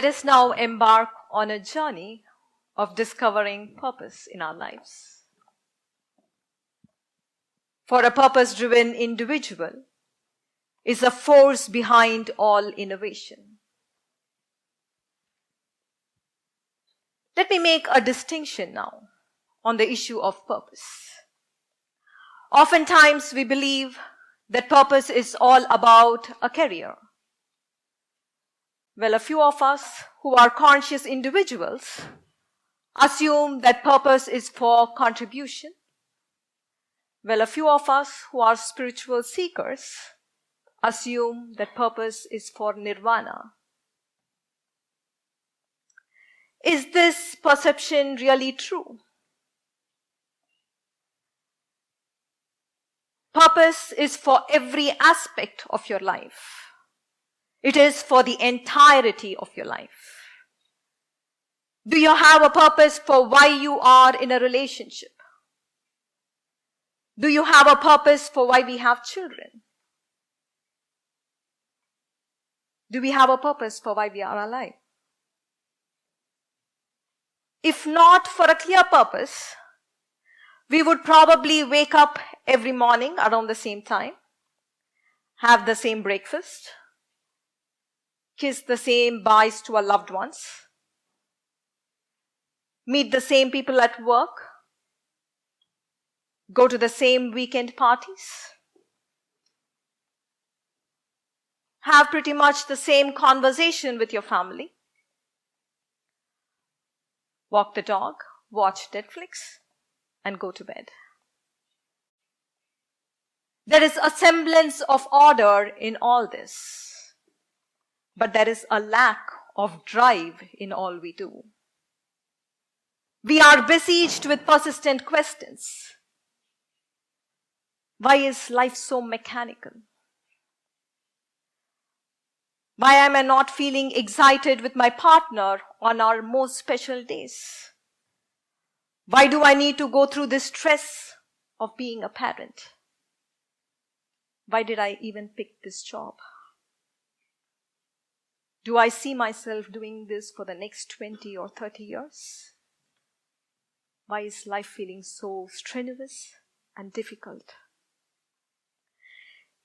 Let us now embark on a journey of discovering purpose in our lives. For a purpose-driven individual is a force behind all innovation. Let me make a distinction now on the issue of purpose. Oftentimes we believe that purpose is all about a career. Well, a few of us who are conscious individuals assume that purpose is for contribution. Well, a few of us who are spiritual seekers assume that purpose is for nirvana. Is this perception really true? Purpose is for every aspect of your life. It is for the entirety of your life. Do you have a purpose for why you are in a relationship? Do you have a purpose for why we have children? Do we have a purpose for why we are alive? If not for a clear purpose, we would probably wake up every morning around the same time, have the same breakfast, kiss the same byes to our loved ones, meet the same people at work, go to the same weekend parties, have pretty much the same conversation with your family, walk the dog, watch Netflix, and go to bed. There is a semblance of order in all this, but there is a lack of drive in all we do. We are besieged with persistent questions. Why is life so mechanical? Why am I not feeling excited with my partner on our most special days? Why do I need to go through this stress of being a parent? Why did I even pick this job? Do I see myself doing this for the next 20 or 30 years? Why is life feeling so strenuous and difficult?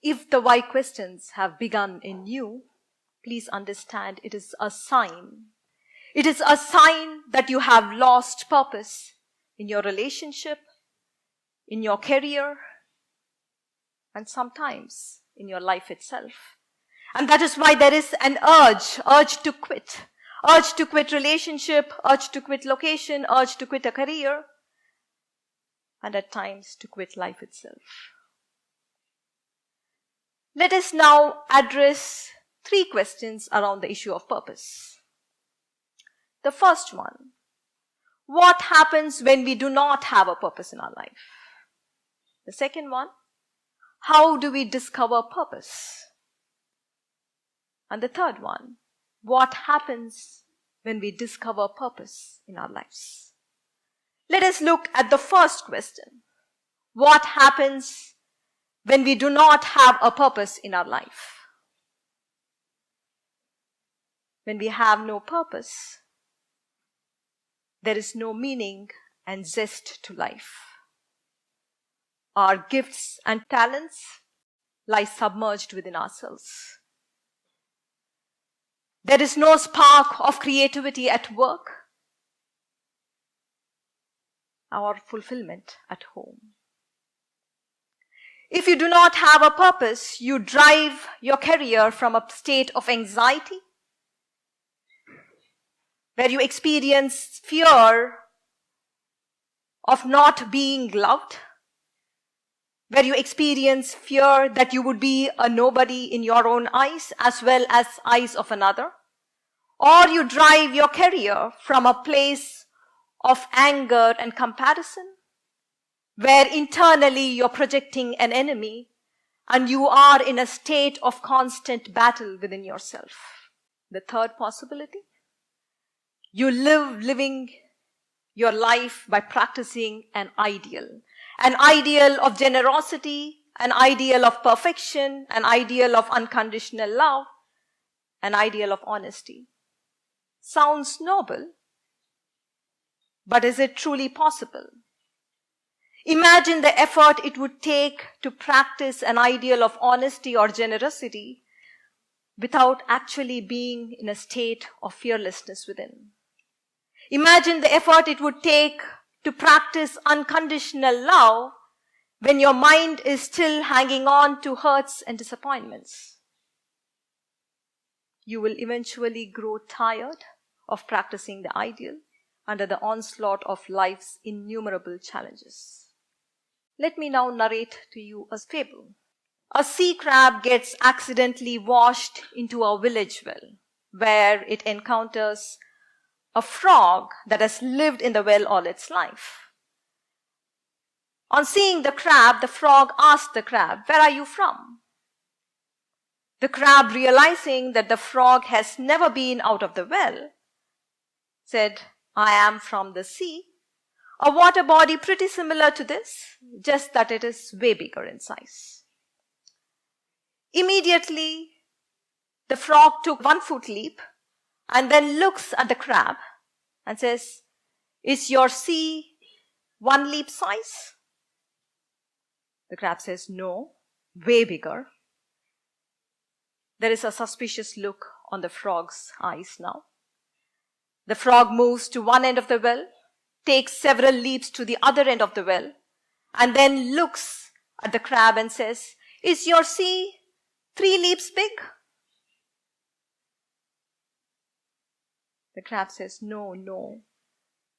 If the why questions have begun in you, please understand it is a sign. It is a sign that you have lost purpose in your relationship, in your career, and sometimes in your life itself. And that is why there is an urge to quit. Urge to quit relationship, urge to quit location, urge to quit a career, and at times to quit life itself. Let us now address 3 questions around the issue of purpose. The first one, what happens when we do not have a purpose in our life? The second one, how do we discover purpose? And the third one, what happens when we discover purpose in our lives? Let us look at the first question. What happens when we do not have a purpose in our life? When we have no purpose, there is no meaning and zest to life. Our gifts and talents lie submerged within ourselves. There is no spark of creativity at work or fulfillment at home. If you do not have a purpose, you drive your career from a state of anxiety, where you experience fear of not being loved, where you experience fear that you would be a nobody in your own eyes as well as eyes of another, or you drive your career from a place of anger and comparison, where internally you're projecting an enemy and you are in a state of constant battle within yourself. The third possibility, you living your life by practicing an ideal of generosity, an ideal of perfection, an ideal of unconditional love, an ideal of honesty. sounds noble, but is it truly possible? Imagine the effort it would take to practice an ideal of honesty or generosity without actually being in a state of fearlessness within. Imagine the effort it would take to practice unconditional love when your mind is still hanging on to hurts and disappointments. You will eventually grow tired of practicing the ideal under the onslaught of life's innumerable challenges. Let me now narrate to you a fable. A sea crab gets accidentally washed into a village well, where it encounters a frog that has lived in the well all its life. On seeing the crab, the frog asked the crab, "Where are you from?" The crab, realizing that the frog has never been out of the well, said, "I am from the sea, a water body pretty similar to this, just that it is way bigger in size." Immediately, the frog took 1-foot leap and then looks at the crab and says, "Is your sea 1 leap size?" The crab says, "No, way bigger." There is a suspicious look on the frog's eyes now. The frog moves to one end of the well, takes several leaps to the other end of the well, and then looks at the crab and says, "Is your sea 3 leaps big?" The crab says, No.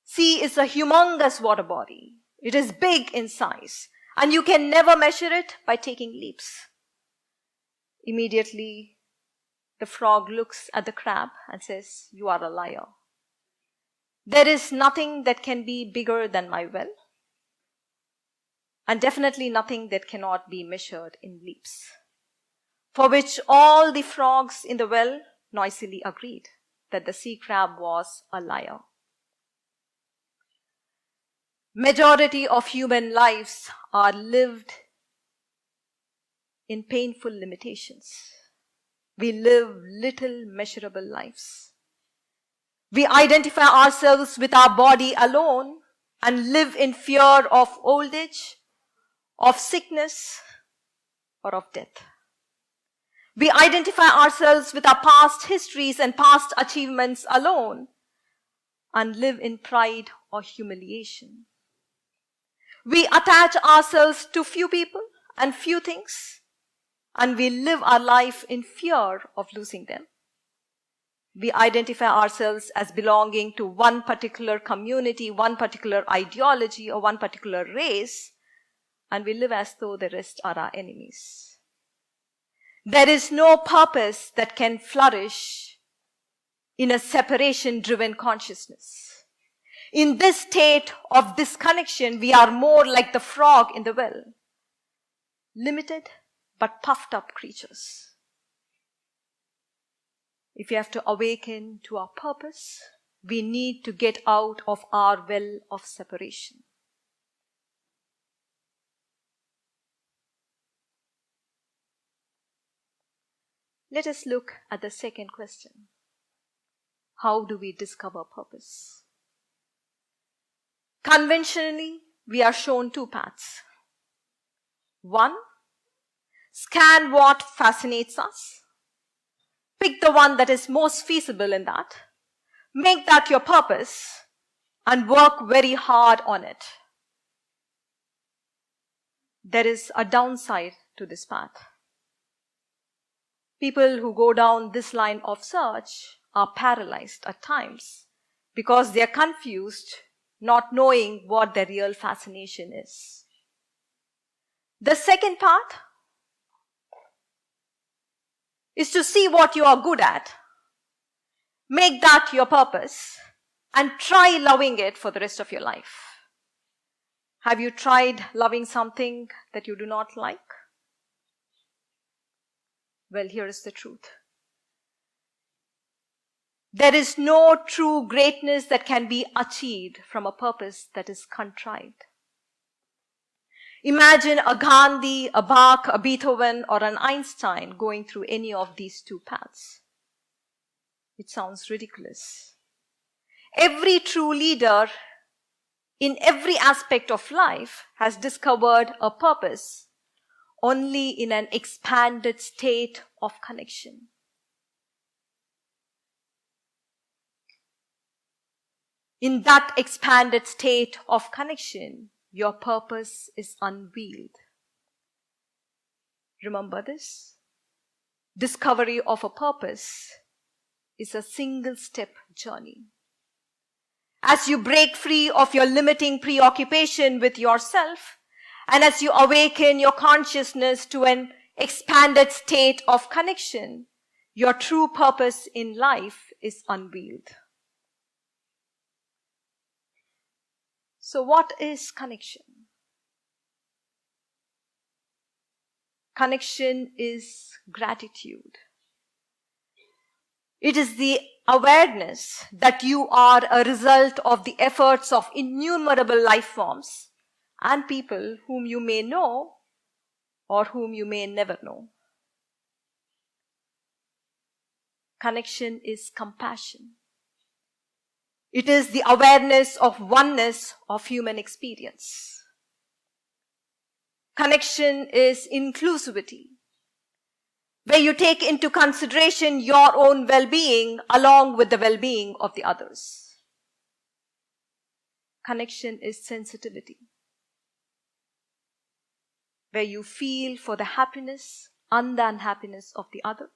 Sea is a humongous water body. It is big in size, and you can never measure it by taking leaps." Immediately, the frog looks at the crab and says, "You are a liar. There is nothing that can be bigger than my well, and definitely nothing that cannot be measured in leaps." For which all the frogs in the well noisily agreed that the sea crab was a liar. Majority of human lives are lived in painful limitations. We live little measurable lives. We identify ourselves with our body alone and live in fear of old age, of sickness, or of death. We identify ourselves with our past histories and past achievements alone and live in pride or humiliation. We attach ourselves to few people and few things, and we live our life in fear of losing them. We identify ourselves as belonging to one particular community, one particular ideology, or one particular race, and we live as though the rest are our enemies. There is no purpose that can flourish in a separation-driven consciousness. In this state of disconnection, we are more like the frog in the well, limited but puffed up creatures. If we have to awaken to our purpose, we need to get out of our well of separation. Let us look at the second question. How do we discover purpose? Conventionally, we are shown 2 paths. 1, scan what fascinates us. Pick the one that is most feasible in that. Make that your purpose and work very hard on it. There is a downside to this path. People who go down this line of search are paralyzed at times because they are confused, not knowing what their real fascination is. The second path is to see what you are good at, make that your purpose, and try loving it for the rest of your life. Have you tried loving something that you do not like? Well, here is the truth. There is no true greatness that can be achieved from a purpose that is contrived. Imagine a Gandhi, a Bach, a Beethoven, or an Einstein going through any of these 2 paths. It sounds ridiculous. Every true leader in every aspect of life has discovered a purpose only in an expanded state of connection. In that expanded state of connection, your purpose is unveiled. Remember this? Discovery of a purpose is a single-step journey. As you break free of your limiting preoccupation with yourself, and as you awaken your consciousness to an expanded state of connection, your true purpose in life is unveiled. So what is connection? Connection is gratitude. It is the awareness that you are a result of the efforts of innumerable life forms and people whom you may know or whom you may never know. Connection is compassion. It is the awareness of oneness of human experience. Connection is inclusivity, where you take into consideration your own well-being along with the well-being of the others. Connection is sensitivity, where you feel for the happiness and the unhappiness of the other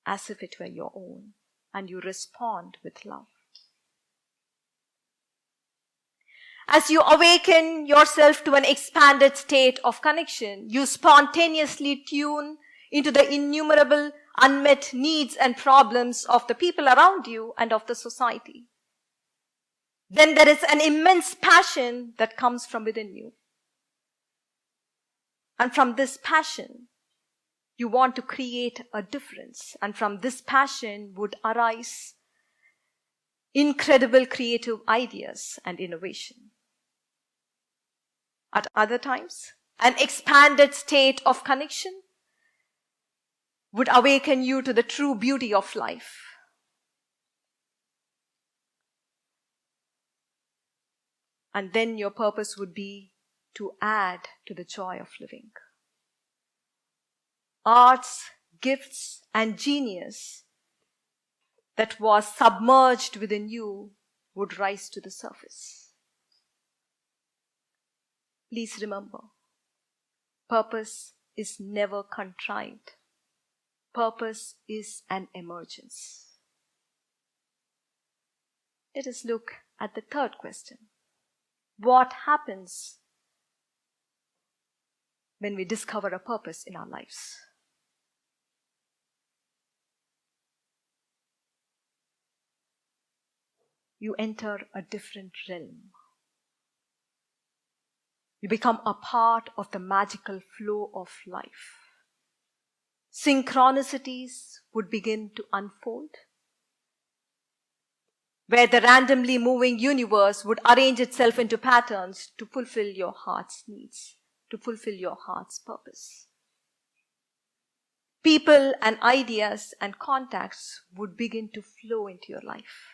as if it were your own, and you respond with love. As you awaken yourself to an expanded state of connection, you spontaneously tune into the innumerable unmet needs and problems of the people around you and of the society. Then there is an immense passion that comes from within you. And from this passion, you want to create a difference. And from this passion would arise incredible creative ideas and innovation. At other times, an expanded state of connection would awaken you to the true beauty of life. And then your purpose would be to add to the joy of living. Arts, gifts, and genius that was submerged within you would rise to the surface. Please remember, purpose is never contrived. Purpose is an emergence. Let us look at the third question. What happens when we discover a purpose in our lives? You enter a different realm. You become a part of the magical flow of life. Synchronicities would begin to unfold, where the randomly moving universe would arrange itself into patterns to fulfill your heart's needs, to fulfill your heart's purpose. People and ideas and contacts would begin to flow into your life.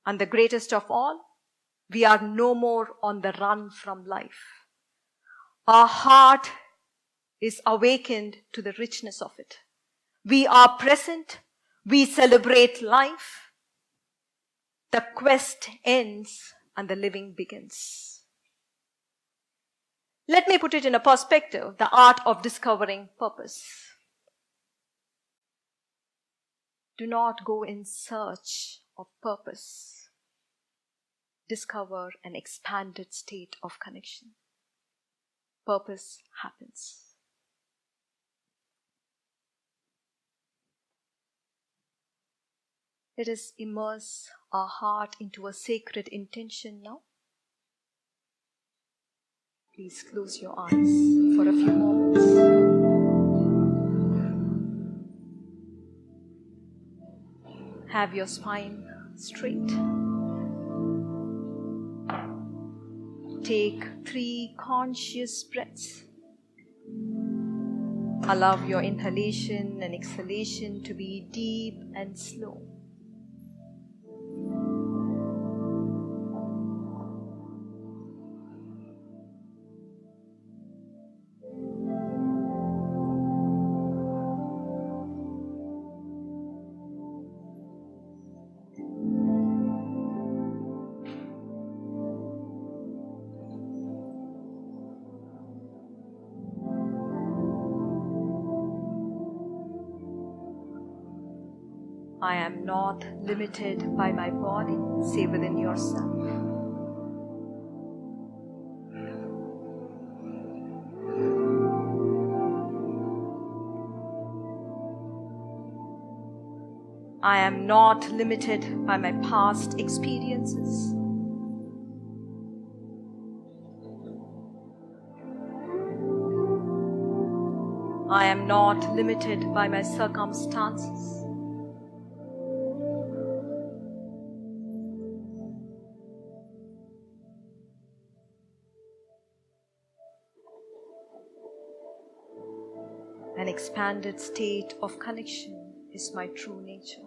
And the greatest of all, we are no more on the run from life. Our heart is awakened to the richness of it. We are present. We celebrate life. The quest ends and the living begins. Let me put it in a perspective, the art of discovering purpose. Do not go in search of purpose. Discover an expanded state of connection. Purpose happens. Let us immerse our heart into a sacred intention now. Please close your eyes for a few moments. Have your spine straight. Take 3 conscious breaths. Allow your inhalation and exhalation to be deep and slow. am not limited by my body. Say within yourself. I am not limited by my past experiences. I am not limited by my circumstances. An expanded state of connection is my true nature.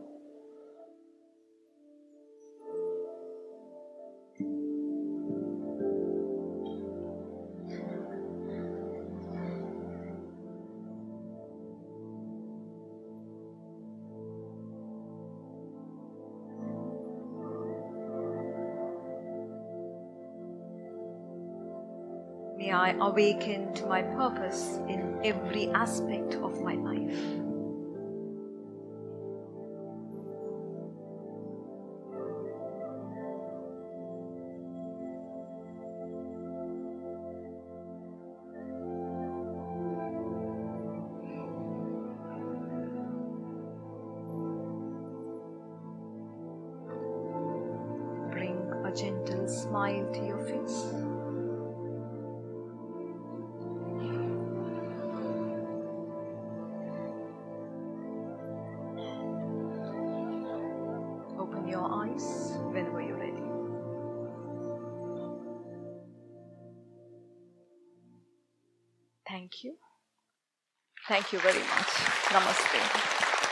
May I awaken to my purpose in every aspect of my life. Bring a gentle smile to your face. Open your eyes whenever you're ready. Thank you. Thank you very much. Namaste.